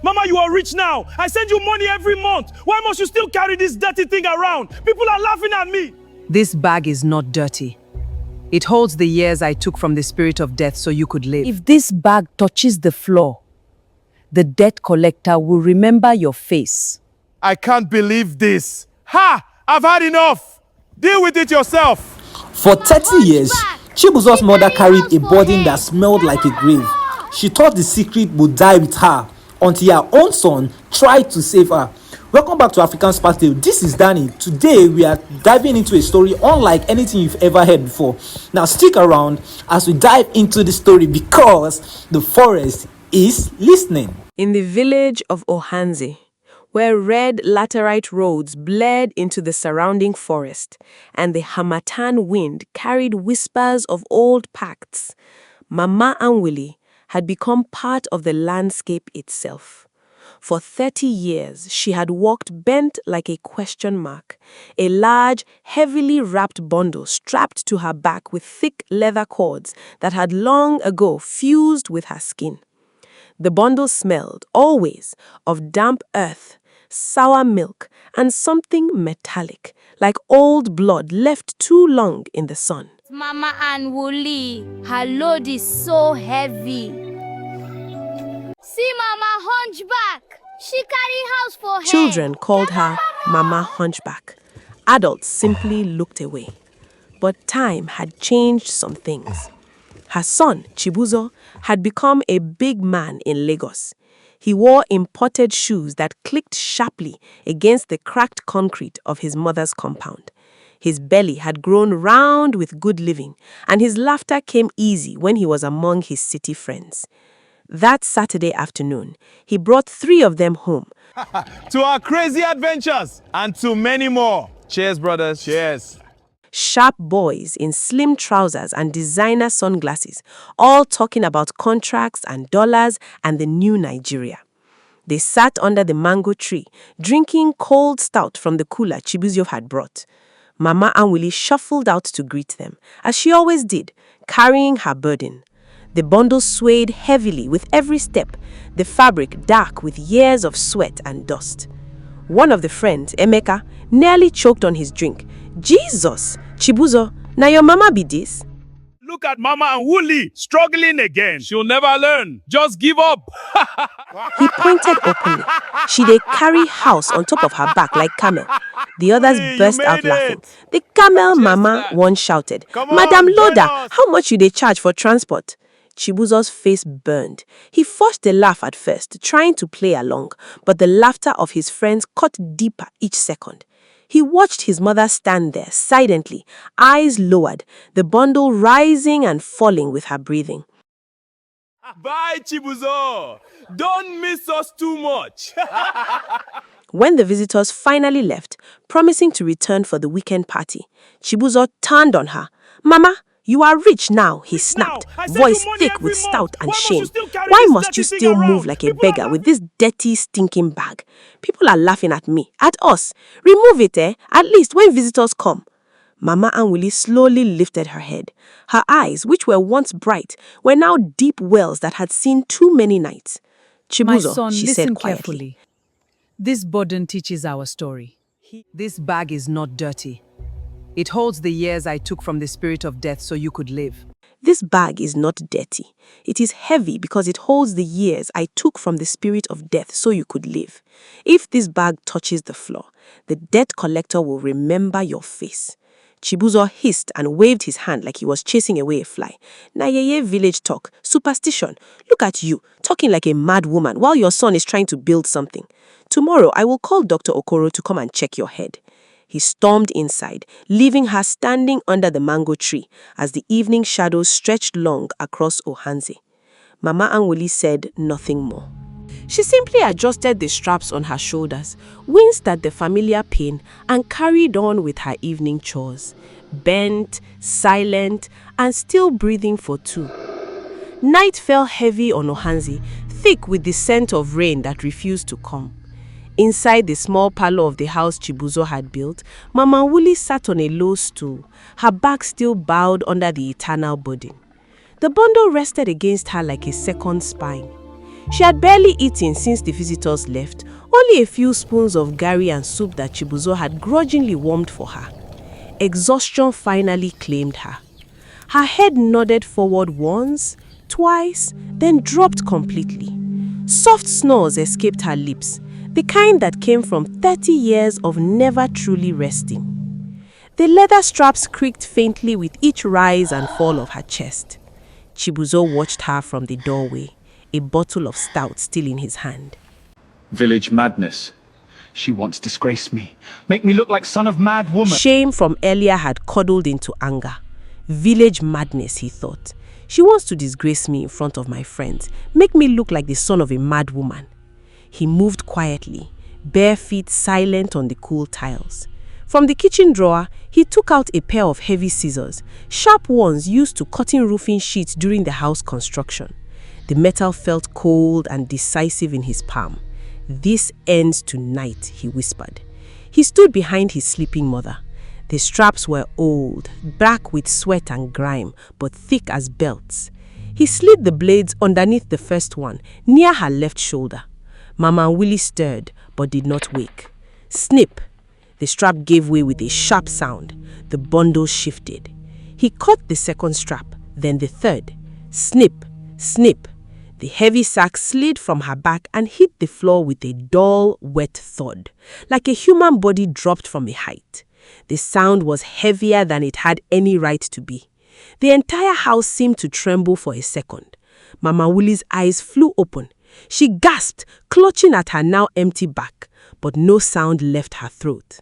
Mama, you are rich now. I send you money every month. Why must you still carry this dirty thing around? People are laughing at me. This bag is not dirty. It holds the years I took from the spirit of death so you could live. If this bag touches the floor, the debt collector will remember your face. I can't believe this. Ha! I've had enough. Deal with it yourself. For 30 years, Chibuzo's mother carried a burden that smelled like a grave. She thought the secret would die with her until her own son tried to save her. Welcome back to African Spark Tale. This is Danny. Today we are diving into a story unlike anything you've ever heard before. Now stick around as we dive into the story because the forest is listening. In the village of Ohanze, where red laterite roads bled into the surrounding forest and the harmattan wind carried whispers of old pacts, Mama Anwuli had become part of the landscape itself. For 30 years, she had walked bent like a question mark, a large, heavily wrapped bundle strapped to her back with thick leather cords that had long ago fused with her skin. The bundle smelled, always, of damp earth, sour milk, and something metallic, like old blood left too long in the sun. Mama Anwuli, her load is so heavy. See Mama Hunchback. She carry house for her. Children called her Mama Hunchback. Adults simply looked away. But time had changed some things. Her son, Chibuzo, had become a big man in Lagos. He wore imported shoes that clicked sharply against the cracked concrete of his mother's compound. His belly had grown round with good living, and his laughter came easy when he was among his city friends. That Saturday afternoon, he brought 3 of them home. To our crazy adventures and to many more. Cheers, brothers. Cheers. Sharp boys in slim trousers and designer sunglasses, all talking about contracts and dollars and the new Nigeria. They sat under the mango tree, drinking cold stout from the cooler Chibuzo had brought. Mama Anwuli shuffled out to greet them, as she always did, carrying her burden. The bundle swayed heavily with every step, the fabric dark with years of sweat and dust. One of the friends, Emeka, nearly choked on his drink. Jesus! Chibuzo, now your mama be this? Look at Mama Anwuli struggling again. She'll never learn. Just give up. He pointed openly. She dey carry house on top of her back like camel. The others burst out laughing. The camel mama, one shouted. Madam Loda, how much you dey charge for transport? Chibuzo's face burned. He forced a laugh at first, trying to play along, but the laughter of his friends cut deeper each second. He watched his mother stand there, silently, eyes lowered, the bundle rising and falling with her breathing. Bye, Chibuzo. Don't miss us too much. When the visitors finally left, promising to return for the weekend party, Chibuzo turned on her. Mama, you are rich now, he snapped, voice thick with stout and shame. Why must you still move like a beggar with this dirty, stinking bag? People are laughing at me, at us. Remove it, at least when visitors come. Mama Anwuli slowly lifted her head. Her eyes, which were once bright, were now deep wells that had seen too many nights. Chibuzo, My son, she listen said quietly. carefully. This burden teaches our story. This bag is not dirty. It holds the years I took from the spirit of death so you could live. This bag is not dirty. It is heavy because it holds the years I took from the spirit of death so you could live. If this bag touches the floor, the debt collector will remember your face. Chibuzo hissed and waved his hand like he was chasing away a fly. Nayeye village talk, superstition. Look at you, talking like a mad woman while your son is trying to build something. Tomorrow I will call Dr. Okoro to come and check your head. He stormed inside, leaving her standing under the mango tree as the evening shadows stretched long across Ohanze. Mama Anwuli said nothing more. She simply adjusted the straps on her shoulders, winced at the familiar pain, and carried on with her evening chores, bent, silent, and still breathing for 2. Night fell heavy on Ohanze, thick with the scent of rain that refused to come. Inside the small parlor of the house Chibuzo had built, Mama Anwuli sat on a low stool, her back still bowed under the eternal burden. The bundle rested against her like a second spine. She had barely eaten since the visitors left, only a few spoons of garri and soup that Chibuzo had grudgingly warmed for her. Exhaustion finally claimed her. Her head nodded forward once, twice, then dropped completely. Soft snores escaped her lips, the kind that came from 30 years of never truly resting. The leather straps creaked faintly with each rise and fall of her chest. Chibuzo watched her from the doorway, a bottle of stout still in his hand. Village madness. She wants to disgrace me, make me look like son of mad woman. Shame from earlier had cuddled into anger. Village madness, he thought. She wants to disgrace me in front of my friends, make me look like the son of a mad woman. He moved quietly, bare feet silent on the cool tiles. From the kitchen drawer, he took out a pair of heavy scissors, sharp ones used to cutting roofing sheets during the house construction. The metal felt cold and decisive in his palm. "This ends tonight," he whispered. He stood behind his sleeping mother. The straps were old, black with sweat and grime, but thick as belts. He slid the blades underneath the first one, near her left shoulder. Mama Anwuli stirred, but did not wake. Snip! The strap gave way with a sharp sound. The bundle shifted. He caught the second strap, then the third. Snip! Snip! The heavy sack slid from her back and hit the floor with a dull, wet thud, like a human body dropped from a height. The sound was heavier than it had any right to be. The entire house seemed to tremble for a second. Mama Anwuli's eyes flew open. She gasped, clutching at her now empty back, but no sound left her throat.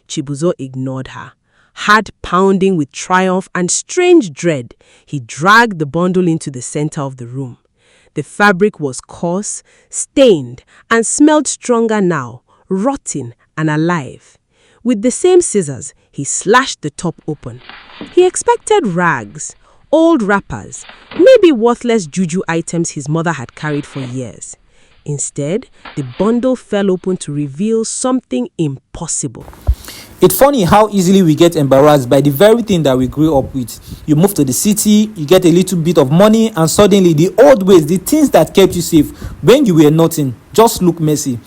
Chibuzo ignored her. Heart pounding with triumph and strange dread, he dragged the bundle into the center of the room. The fabric was coarse, stained, and smelled stronger now, rotten and alive. With the same scissors, he slashed the top open. He expected rags, old wrappers, maybe worthless juju items his mother had carried for years. Instead, the bundle fell open to reveal something impossible. It's funny how easily we get embarrassed by the very thing that we grew up with. You move to the city, you get a little bit of money, and suddenly the old ways, the things that kept you safe when you were nothing, just look messy.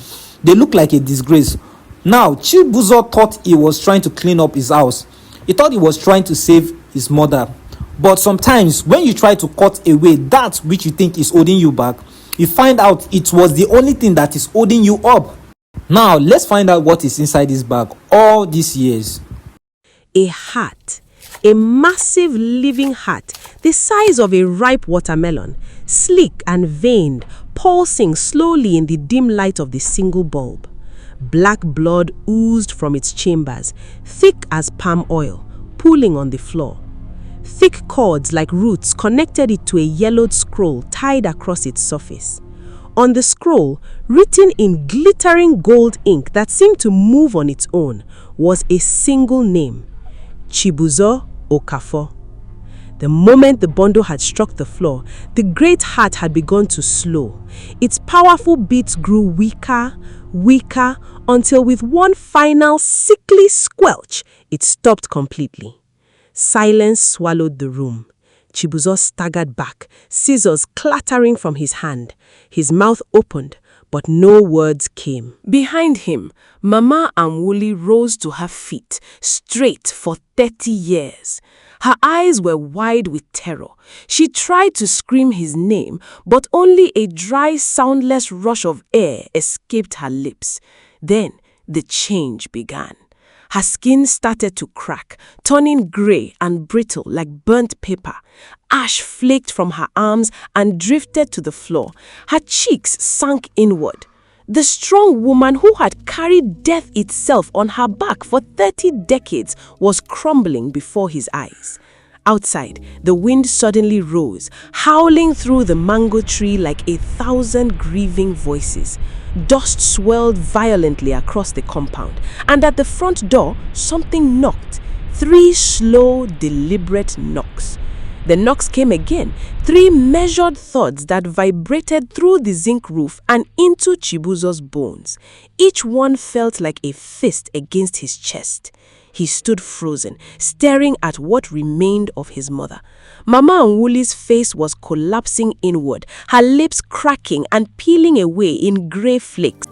They look like a disgrace. Now, Chibuzo thought he was trying to clean up his house. He thought he was trying to save his mother. But sometimes, when you try to cut away that which you think is holding you back, you find out it was the only thing that is holding you up. Now, let's find out what is inside this bag all these years. A heart, a massive living heart, the size of a ripe watermelon, sleek and veined, pulsing slowly in the dim light of the single bulb. Black blood oozed from its chambers, thick as palm oil, pooling on the floor. Thick cords like roots connected it to a yellowed scroll tied across its surface. On the scroll, written in glittering gold ink that seemed to move on its own, was a single name, Chibuzo Okafor. The moment the bundle had struck the floor, the great heart had begun to slow. Its powerful beats grew weaker, weaker, until with one final sickly squelch, it stopped completely. Silence swallowed the room. Chibuzo staggered back, scissors clattering from his hand. His mouth opened, but no words came. Behind him, Mama Anwuli rose to her feet, straight for 30 years. Her eyes were wide with terror. She tried to scream his name, but only a dry, soundless rush of air escaped her lips. Then the change began. Her skin started to crack, turning gray and brittle like burnt paper. Ash flaked from her arms and drifted to the floor. Her cheeks sank inward. The strong woman who had carried death itself on her back for 30 decades was crumbling before his eyes. Outside, the wind suddenly rose, howling through the mango tree like 1,000 grieving voices. Dust swirled violently across the compound, and at the front door, something knocked. 3 slow, deliberate knocks. The knocks came again, 3 measured thuds that vibrated through the zinc roof and into Chibuzo's bones. Each one felt like a fist against his chest. He stood frozen, staring at what remained of his mother. Mama Anwuli's face was collapsing inward, her lips cracking and peeling away in grey flakes.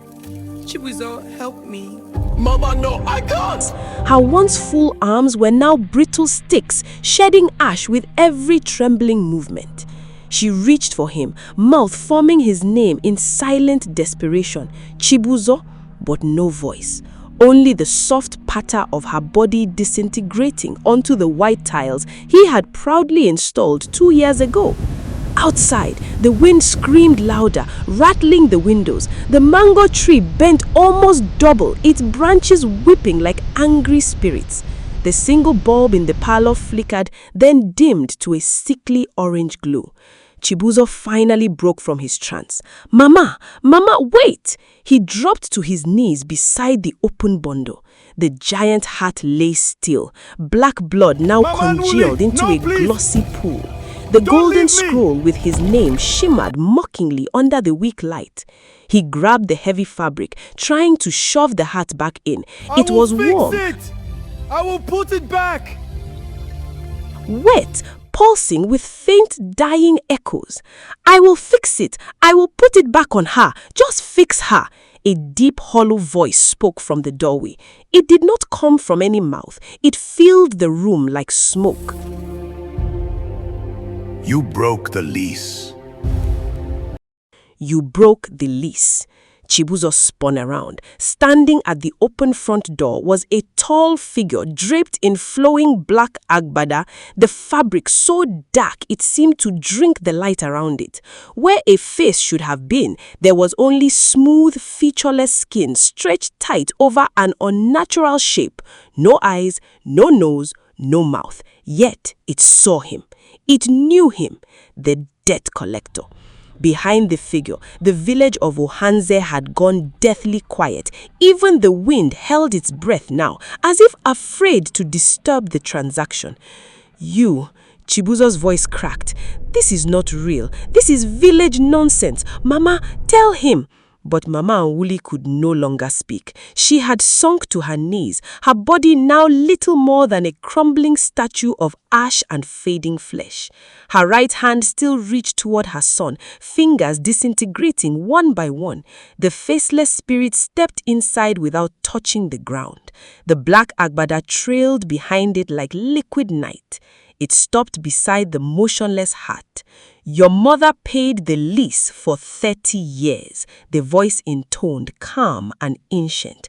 Chibuzo, help me. Mama, no, I can't! Her once full arms were now brittle sticks, shedding ash with every trembling movement. She reached for him, mouth forming his name in silent desperation. Chibuzo, but no voice. Only the soft patter of her body disintegrating onto the white tiles he had proudly installed 2 years ago. Outside, the wind screamed louder, rattling the windows. The mango tree bent almost double, its branches whipping like angry spirits. The single bulb in the parlor flickered, then dimmed to a sickly orange glow. Chibuzo finally broke from his trance. Mama, wait! He dropped to his knees beside the open bundle. The giant heart lay still, black blood now congealed into a glossy pool. The golden scroll with his name shimmered mockingly under the weak light. He grabbed the heavy fabric, trying to shove the heart back in. It was warm. I will put it back. Wet, pulsing with faint dying echoes. I will fix it. I will put it back on her. Just fix her. A deep, hollow voice spoke from the doorway. It did not come from any mouth. It filled the room like smoke. You broke the lease. You broke the lease. Chibuzo spun around. Standing at the open front door was a tall figure draped in flowing black agbada, the fabric so dark it seemed to drink the light around it. Where a face should have been, there was only smooth, featureless skin stretched tight over an unnatural shape. No eyes, no nose, no mouth. Yet it saw him. It knew him, the debt collector. Behind the figure, the village of Ohanze had gone deathly quiet. Even the wind held its breath now, as if afraid to disturb the transaction. Chibuzo's voice cracked. This is not real. This is village nonsense. Mama, tell him. But Mama Anwuli could no longer speak. She had sunk to her knees, her body now little more than a crumbling statue of ash and fading flesh. Her right hand still reached toward her son, fingers disintegrating one by one. The faceless spirit stepped inside without touching the ground. The black agbada trailed behind it like liquid night. It stopped beside the motionless heart. Your mother paid the lease for 30 years, the voice intoned, calm and ancient.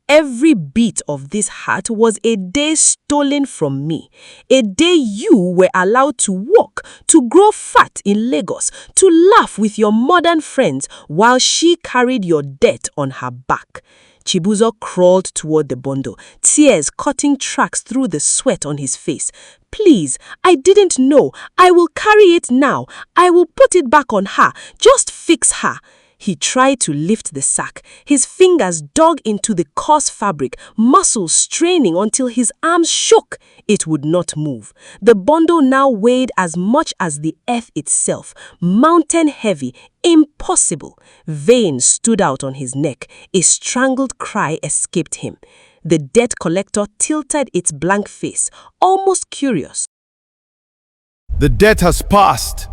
Every beat of this heart was a day stolen from me, a day you were allowed to walk, to grow fat in Lagos, to laugh with your modern friends while she carried your debt on her back. Chibuzo crawled toward the bundle, tears cutting tracks through the sweat on his face. Please, I didn't know. I will carry it now. I will put it back on her. Just fix her. He tried to lift the sack. His fingers dug into the coarse fabric, muscles straining until his arms shook. It would not move. The bundle now weighed as much as the earth itself, mountain heavy, impossible. Veins stood out on his neck. A strangled cry escaped him. The debt collector tilted its blank face, almost curious. The debt has passed.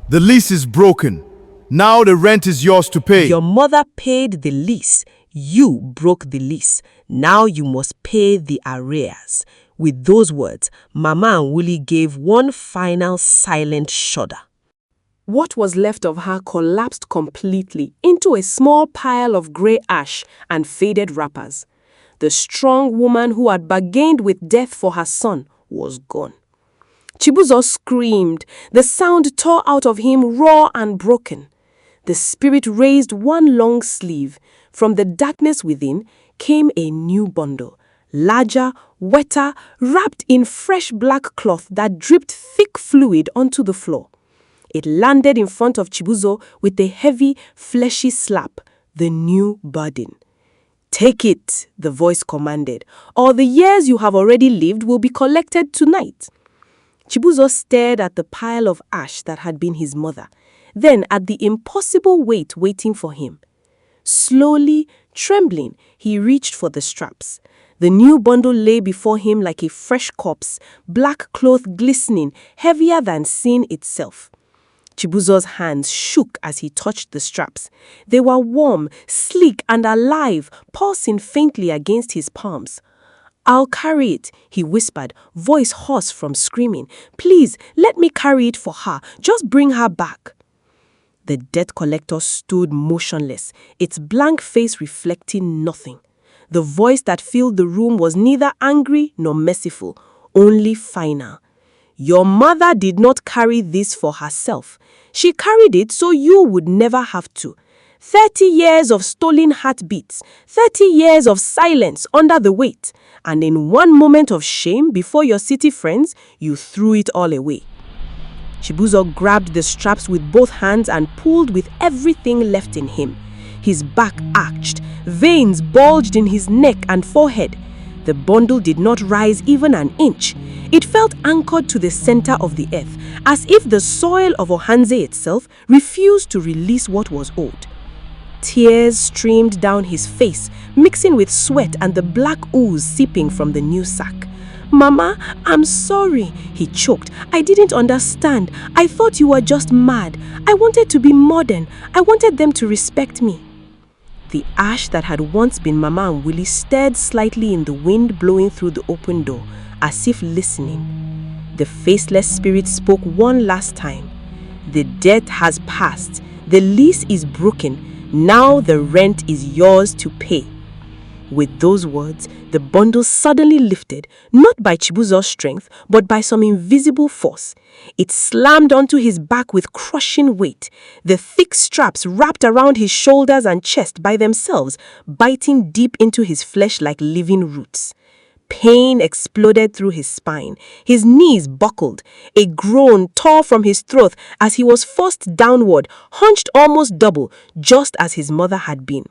The lease is broken. Now the rent is yours to pay. Your mother paid the lease. You broke the lease. Now you must pay the arrears. With those words, Mama Anwuli gave one final silent shudder. What was left of her collapsed completely into a small pile of grey ash and faded wrappers. The strong woman who had bargained with death for her son was gone. Chibuzo screamed. The sound tore out of him raw and broken. The spirit raised one long sleeve. From the darkness within came a new bundle, larger, wetter, wrapped in fresh black cloth that dripped thick fluid onto the floor. It landed in front of Chibuzo with a heavy, fleshy slap, the new burden. Take it, the voice commanded, or the years you have already lived will be collected tonight. Chibuzo stared at the pile of ash that had been his mother, then at the impossible weight waiting for him. Slowly, trembling, he reached for the straps. The new bundle lay before him like a fresh corpse, black cloth glistening, heavier than sin itself. Chibuzo's hands shook as he touched the straps. They were warm, sleek, and alive, pulsing faintly against his palms. "I'll carry it," he whispered, voice hoarse from screaming. "Please, let me carry it for her. Just bring her back." The debt collector stood motionless, its blank face reflecting nothing. The voice that filled the room was neither angry nor merciful, only final. "Your mother did not carry this for herself. She carried it so you would never have to. 30 years of stolen heartbeats, 30 years of silence under the weight, and in one moment of shame before your city friends, you threw it all away." Chibuzo grabbed the straps with both hands and pulled with everything left in him. His back arched, veins bulged in his neck and forehead. The bundle did not rise even an inch. It felt anchored to the center of the earth, as if the soil of Ohanze itself refused to release what was owed. Tears streamed down his face, mixing with sweat and the black ooze seeping from the new sack. "Mama, I'm sorry," he choked. "I didn't understand. I thought you were just mad. I wanted to be modern. I wanted them to respect me." The ash that had once been Mama Anwuli stirred slightly in the wind blowing through the open door, as if listening. The faceless spirit spoke one last time. "The debt has passed. The lease is broken. Now the rent is yours to pay." With those words, the bundle suddenly lifted, not by Chibuzo's strength, but by some invisible force. It slammed onto his back with crushing weight. The thick straps wrapped around his shoulders and chest by themselves, biting deep into his flesh like living roots. Pain exploded through his spine. His knees buckled. A groan tore from his throat as he was forced downward, hunched almost double, just as his mother had been.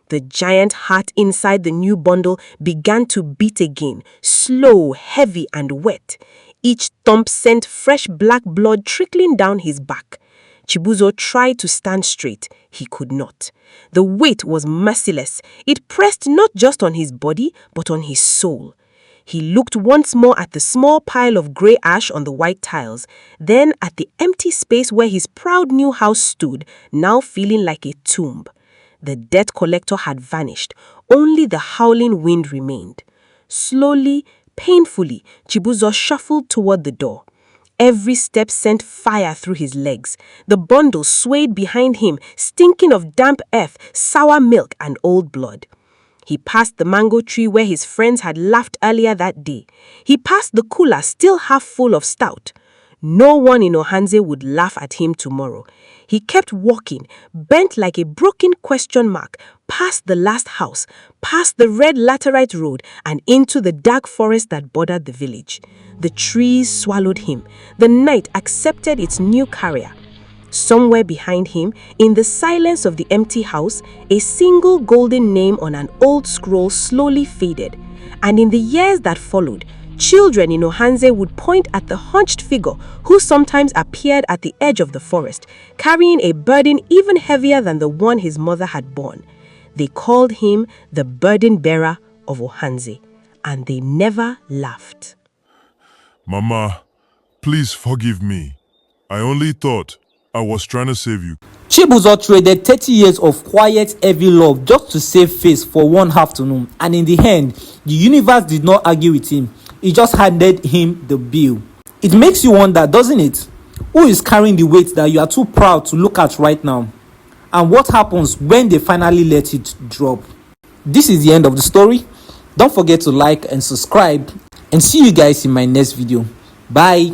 The giant heart inside the new bundle began to beat again, slow, heavy, and wet. Each thump sent fresh black blood trickling down his back. Chibuzo tried to stand straight. He could not. The weight was merciless. It pressed not just on his body, but on his soul. He looked once more at the small pile of grey ash on the white tiles, then at the empty space where his proud new house stood, now feeling like a tomb. The debt collector had vanished. Only the howling wind remained. Slowly, painfully, Chibuzo shuffled toward the door. Every step sent fire through his legs. The bundle swayed behind him, stinking of damp earth, sour milk, and old blood. He passed the mango tree where his friends had laughed earlier that day. He passed the cooler still half full of stout. No one in Ohanze would laugh at him tomorrow. He kept walking, bent like a broken question mark, past the last house, past the red laterite road, and into the dark forest that bordered the village. The trees swallowed him. The night accepted its new carrier. Somewhere behind him, in the silence of the empty house, a single golden name on an old scroll slowly faded. And in the years that followed, children in Ohanze would point at the hunched figure who sometimes appeared at the edge of the forest, carrying a burden even heavier than the one his mother had borne. They called him the burden bearer of Ohanze, and they never laughed. Mama, please forgive me. I only thought I was trying to save you. Chibuzo traded 30 years of quiet, heavy love just to save face for one afternoon, and in the end, the universe did not argue with him. It just handed him the bill. It makes you wonder, doesn't it? Who is carrying the weight that you are too proud to look at right now? And what happens when they finally let it drop? This is the end of the story. Don't forget to like and subscribe, and see you guys in my next video. Bye.